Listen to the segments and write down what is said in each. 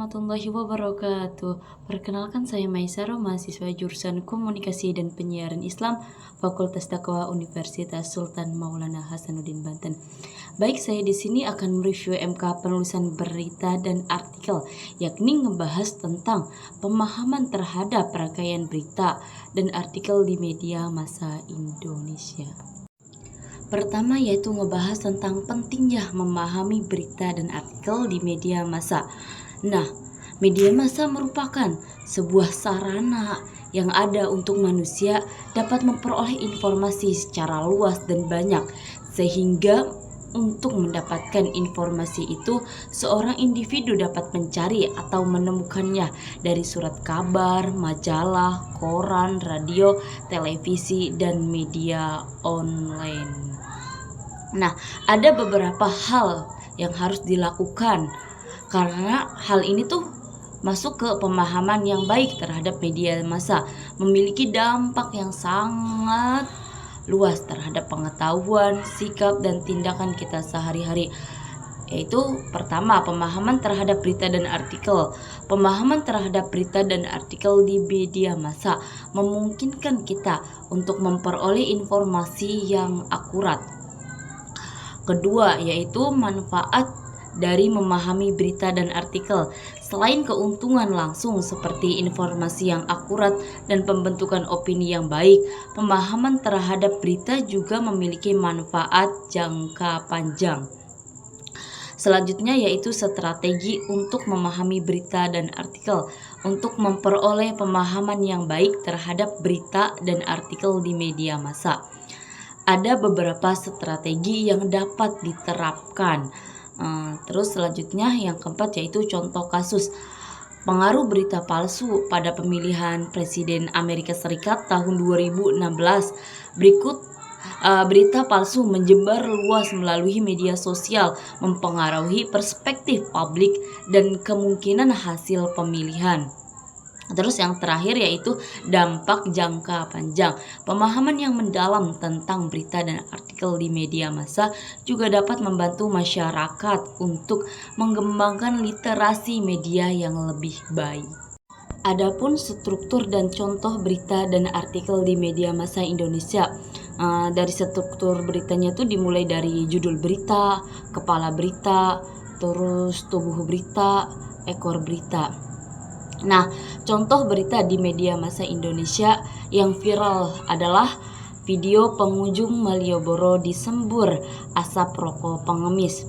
warahmatullahi wabarakatuh. Perkenalkan saya Maisaro, mahasiswa jurusan Komunikasi dan Penyiaran Islam, Fakultas Dakwah Universitas Sultan Maulana Hasanuddin Banten. Baik, saya di sini akan mereview MK penulisan berita dan artikel, yakni ngebahas tentang pemahaman terhadap rangkaian berita dan artikel di media massa Indonesia. Pertama yaitu ngebahas tentang pentingnya memahami berita dan artikel di media massa. Nah, media massa merupakan sebuah sarana yang ada untuk manusia dapat memperoleh informasi secara luas dan banyak, sehingga untuk mendapatkan informasi itu, seorang individu dapat mencari atau menemukannya dari surat kabar, majalah, koran, radio, televisi, dan media online. Nah, ada beberapa hal yang harus dilakukan karena hal ini tuh masuk ke pemahaman yang baik terhadap media massa, memiliki dampak yang sangat luas terhadap pengetahuan, sikap, dan tindakan kita sehari-hari. Yaitu pertama, pemahaman terhadap berita dan artikel. Pemahaman terhadap berita dan artikel di media massa memungkinkan kita untuk memperoleh informasi yang akurat. Kedua, yaitu manfaat dari memahami berita dan artikel. Selain keuntungan langsung seperti informasi yang akurat dan pembentukan opini yang baik, pemahaman terhadap berita juga memiliki manfaat jangka panjang. Selanjutnya yaitu strategi untuk memahami berita dan artikel. Untuk memperoleh pemahaman yang baik terhadap berita dan artikel di media massa, ada beberapa strategi yang dapat diterapkan. Terus selanjutnya yang keempat yaitu contoh kasus pengaruh berita palsu pada pemilihan Presiden Amerika Serikat tahun 2016. Berikut berita palsu menyebar luas melalui media sosial, mempengaruhi perspektif publik dan kemungkinan hasil pemilihan. Terus yang terakhir yaitu dampak jangka panjang. Pemahaman yang mendalam tentang berita dan artikel di media massa juga dapat membantu masyarakat untuk mengembangkan literasi media yang lebih baik. Adapun struktur dan contoh berita dan artikel di media massa Indonesia. Dari struktur beritanya tuh dimulai dari judul berita, kepala berita, terus tubuh berita, ekor berita. Nah, contoh berita di media massa Indonesia yang viral adalah video pengunjung Malioboro disembur asap rokok pengemis.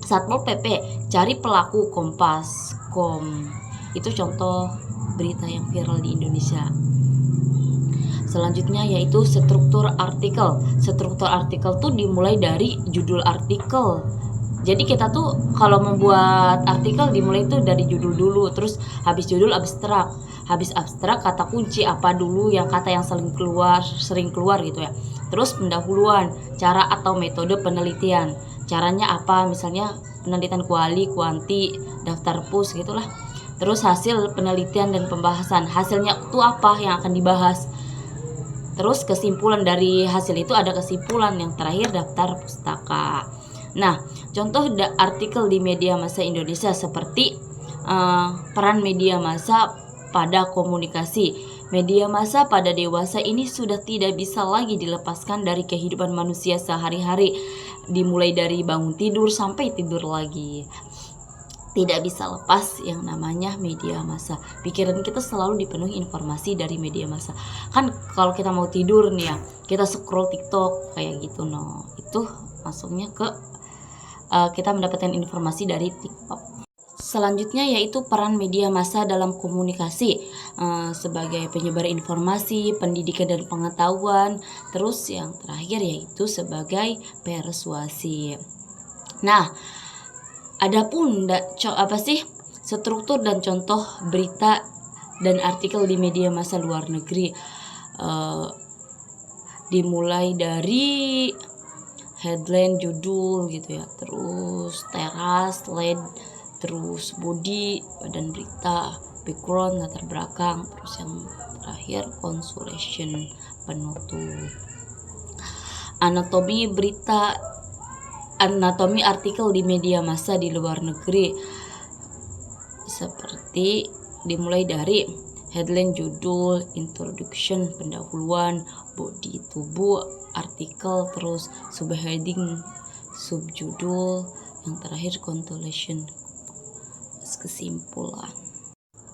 Satpol PP cari pelaku Kompas.com. Itu contoh berita yang viral di Indonesia. Selanjutnya yaitu struktur artikel. Struktur artikel tuh dimulai dari judul artikel. Jadi kita tuh kalau membuat artikel dimulai tuh dari judul dulu, terus habis judul abstrak, habis abstrak kata kunci apa dulu yang kata yang sering keluar gitu ya. Terus pendahuluan, cara atau metode penelitian, caranya apa, misalnya penelitian kuali, kuanti, daftar pus gitulah. Terus hasil penelitian dan pembahasan, hasilnya tuh apa yang akan dibahas. Terus kesimpulan dari hasil itu ada kesimpulan, yang terakhir daftar pustaka. Nah, contoh artikel di media massa Indonesia seperti peran media massa pada komunikasi. Media massa pada dewasa ini sudah tidak bisa lagi dilepaskan dari kehidupan manusia sehari-hari, dimulai dari bangun tidur sampai tidur lagi. Tidak bisa lepas yang namanya media massa. Pikiran kita selalu dipenuhi informasi dari media massa. Kan kalau kita mau tidur nih ya, kita scroll TikTok kayak gitu itu masuknya ke kita mendapatkan informasi dari TikTok. Selanjutnya yaitu peran media massa dalam komunikasi sebagai penyebar informasi, pendidikan dan pengetahuan. Terus yang terakhir yaitu sebagai persuasi. Nah, adapun struktur dan contoh berita dan artikel di media massa luar negeri, dimulai dari headline, judul gitu ya, terus teras, lead, terus body, badan berita, background, latar belakang, terus yang terakhir consolation, penutup. Anatomi artikel di media massa di luar negeri seperti dimulai dari headline, judul, introduction, pendahuluan, body, tubuh, artikel, terus subheading, subjudul, yang terakhir conclusion, kesimpulan.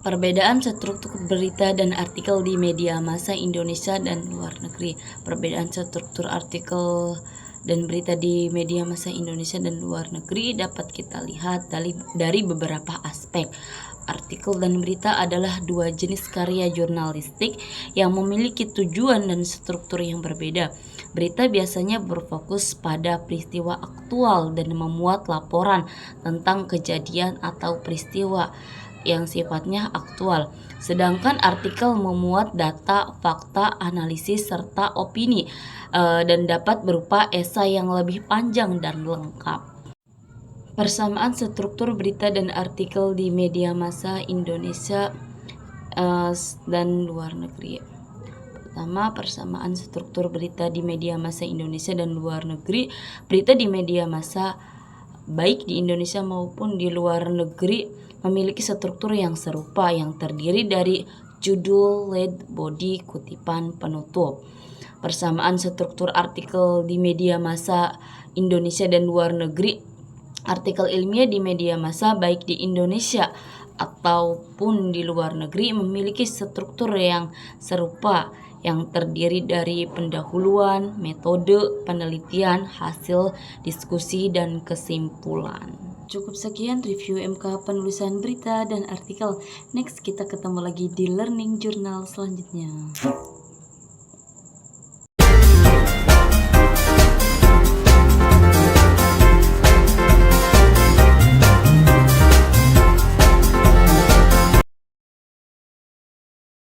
Perbedaan struktur berita dan artikel di media massa Indonesia dan luar negeri. Perbedaan struktur artikel dan berita di media massa Indonesia dan luar negeri dapat kita lihat dari beberapa aspek. Artikel dan berita adalah dua jenis karya jurnalistik yang memiliki tujuan dan struktur yang berbeda. Berita biasanya berfokus pada peristiwa aktual dan memuat laporan tentang kejadian atau peristiwa yang sifatnya aktual. Sedangkan artikel memuat data, fakta, analisis, serta opini dan dapat berupa esai yang lebih panjang dan lengkap. Persamaan struktur berita dan artikel di media massa Indonesia dan luar negeri. Pertama, persamaan struktur berita di media massa Indonesia dan luar negeri. Berita di media massa baik di Indonesia maupun di luar negeri memiliki struktur yang serupa yang terdiri dari judul, lead, body, kutipan, penutup. Persamaan struktur artikel di media massa Indonesia dan luar negeri. Artikel ilmiah di media massa baik di Indonesia ataupun di luar negeri memiliki struktur yang serupa yang terdiri dari pendahuluan, metode, penelitian, hasil, diskusi, dan kesimpulan. Cukup sekian review MK penulisan berita dan artikel. Next kita ketemu lagi di Learning Journal selanjutnya.